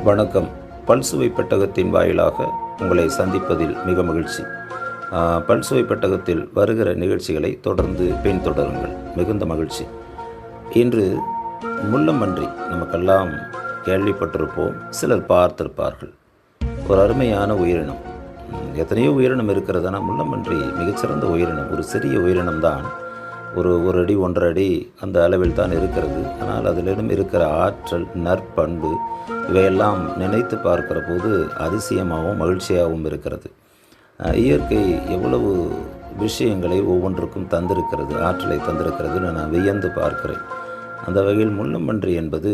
வணக்கம். பல்சுவை பெட்டகத்தின் வாயிலாக உங்களை சந்திப்பதில் மிக மகிழ்ச்சி. பல்சுவை பெட்டகத்தில் வருகிற நிகழ்ச்சிகளை தொடர்ந்து பின்தொடருங்கள். மிகுந்த மகிழ்ச்சி. இன்று முள்ளம்பன்றி நமக்கெல்லாம் கேள்விப்பட்டிருப்போம், சிலர் பார்த்திருப்பார்கள். ஒரு அருமையான உயிரினம். எத்தனையோ உயிரினம் இருக்கிறது, ஆனால் முள்ளம்பன்றி மிகச்சிறந்த உயிரினம். ஒரு சிறிய உயிரினம்தான், ஒரு அடி 1.5 அடி அந்த அளவில் தான் இருக்கிறது. ஆனால் அதிலிடம் இருக்கிற ஆற்றல், நற்பண்பு இவையெல்லாம் நினைத்து பார்க்கிற போது அதிசயமாகவும் மகிழ்ச்சியாகவும் இருக்கிறது. இயற்கை எவ்வளவு விஷயங்களை ஒவ்வொன்றுக்கும் தந்திருக்கிறது, ஆற்றலை தந்திருக்கிறதுன்னு நான் வியந்து பார்க்கிறேன். அந்த வகையில் முள்ளம்பன்றி என்பது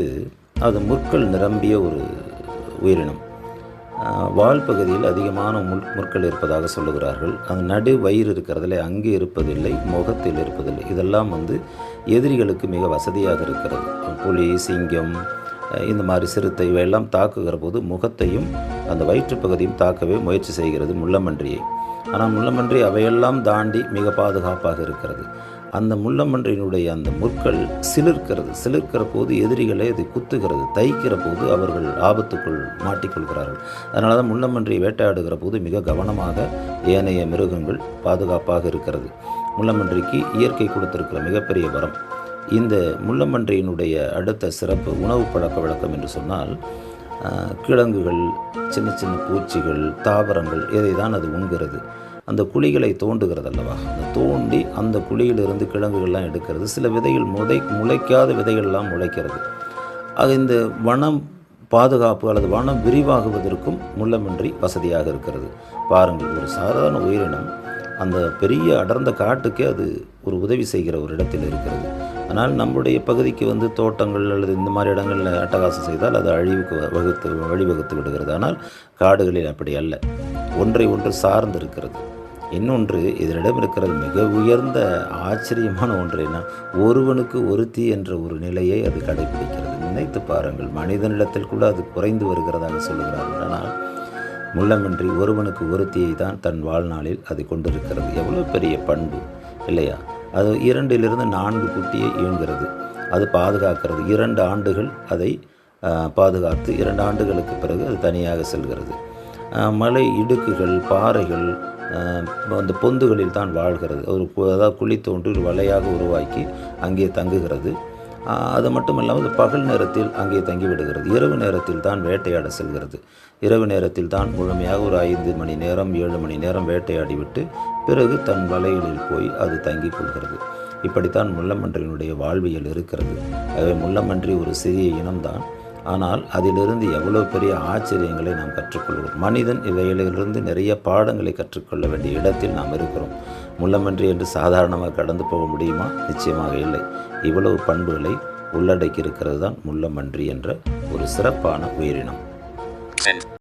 அது முற்கள் நிரம்பிய ஒரு உயிரினம். வால் பகுதியில் அதிகமான முற்கள் இருப்பதாக சொல்லுகிறார்கள். அது நடு வயிறு இருக்கிறதில்ல, அங்கே இருப்பதில்லை, முகத்தில் இருப்பதில்லை. இதெல்லாம் எதிரிகளுக்கு மிக வசதியாக இருக்கிறது. புலி, சிங்கம், இந்த மாதிரி சிறுத்தை இவையெல்லாம் தாக்குகிற போது முகத்தையும் அந்த வயிற்றுப்பகுதியும் தாக்கவே முயற்சி செய்கிறது முள்ளம்பன்றியை. ஆனால் முள்ளம்பன்றி அவையெல்லாம் தாண்டி மிக பாதுகாப்பாக இருக்கிறது. அந்த முள்ளம்பன்றியினுடைய அந்த முற்கள் சிலிர்க்கிற போது எதிரிகளை அதை குத்துகிறது, தைக்கிற போது அவர்கள் ஆபத்துக்குள் மாட்டிக்கொள்கிறார்கள். அதனால தான் முள்ளம்பன்றியை வேட்டையாடுகிற போது மிக கவனமாக ஏனைய மிருகங்கள் பாதுகாப்பாக இருக்கிறது. முள்ளம்பன்றிக்கு இயற்கை கொடுத்திருக்கிற மிகப்பெரிய வரம். இந்த முள்ளம்பன்றியினுடைய அடுத்த சிறப்பு உணவு பழக்க வழக்கம் என்று சொன்னால், கிழங்குகள், சின்ன சின்ன பூச்சிகள், தாவரங்கள் இதை தான் அது உண்கிறது. அந்த குழிகளை தோண்டுகிறது அல்லவா, அந்த தோண்டி அந்த குழியிலிருந்து கிழங்குகள்லாம் எடுக்கிறது. சில விதைகள் முளைக்காத விதைகள்லாம் முளைக்கிறது. அது இந்த வனம் பாதுகாப்பு அல்லது வனம் விரிவாகுவதற்கும் முள்ளம்பன்றி வசதியாக இருக்கிறது. பாருங்கள், ஒரு சாதாரண உயிரினம் அந்த பெரிய அடர்ந்த காட்டுக்கே அது ஒரு உதவி செய்கிற ஒரு இடத்தில் இருக்கிறது. ஆனால் நம்முடைய பகுதிக்கு தோட்டங்கள் அல்லது இந்த மாதிரி இடங்களில் அட்டகாசம் செய்தால் அது அழிவுக்கு வழிவகுத்து விடுகிறது. ஆனால் காடுகளில் அப்படி அல்ல, ஒன்றை ஒன்று சார்ந்து இருக்கிறது. இன்னொன்று இதனிடம் இருக்கிறது மிக உயர்ந்த ஆச்சரியமான ஒன்று என்ன, ஒருவனுக்கு ஒருத்தி என்ற ஒரு நிலையை அது கடைபிடிக்கிறது. நினைத்து பாருங்கள், மனிதனிடத்தில் கூட அது குறைந்து வருகிறதாக சொல்லுகிறார்கள். ஆனால் முள்ளம்பன்றி ஒருவனுக்கு ஒருத்தியை தான் தன் வாழ்நாளில் அது கொண்டிருக்கிறது. எவ்வளோ பெரிய பண்பு இல்லையா? அது 2 to 4 குட்டியை ஈன்கிறது, அது பாதுகாக்கிறது. 2 ஆண்டுகள் அதை பாதுகாத்து 2 ஆண்டுகளுக்கு பிறகு அது தனியாக செல்கிறது. மலை இடுக்குகள், பாறைகள், அந்த பொந்துகளில் தான் வாழ்கிறது. அதாவது குழி தோன்றி ஒரு வலையாக உருவாக்கி அங்கே தங்குகிறது. அது மட்டும் இல்லாமல் பகல் நேரத்தில் அங்கே தங்கிவிடுகிறது. இரவு நேரத்தில் தான் வேட்டையாட செல்கிறது. இரவு நேரத்தில் தான் முழுமையாக ஒரு 5 மணி நேரம் 7 மணி நேரம் வேட்டையாடிவிட்டு பிறகு தன் வலைகளில் போய் அது தங்கிக் கொள்கிறது. இப்படித்தான் முள்ளம்பன்றியினுடைய வாழ்வியல் இருக்கிறது. ஆகவே முள்ளம்பன்றி ஒரு சிறிய இனம்தான், ஆனால் அதிலிருந்து எவ்வளோ பெரிய ஆச்சரியங்களை நாம் கற்றுக்கொள்கிறோம். மனிதன் இவைகளிலிருந்து நிறைய பாடங்களை கற்றுக்கொள்ள வேண்டிய இடத்தில் நாம் இருக்கிறோம். முள்ளம்பன்றி என்று சாதாரணமாக கடந்து போக முடியுமா? நிச்சயமாக இல்லை. இவ்வளவு பண்புகளை உள்ளடக்கி இருக்கிறது தான் முள்ளம்பன்றி என்ற ஒரு சிறப்பான உயிரினம்.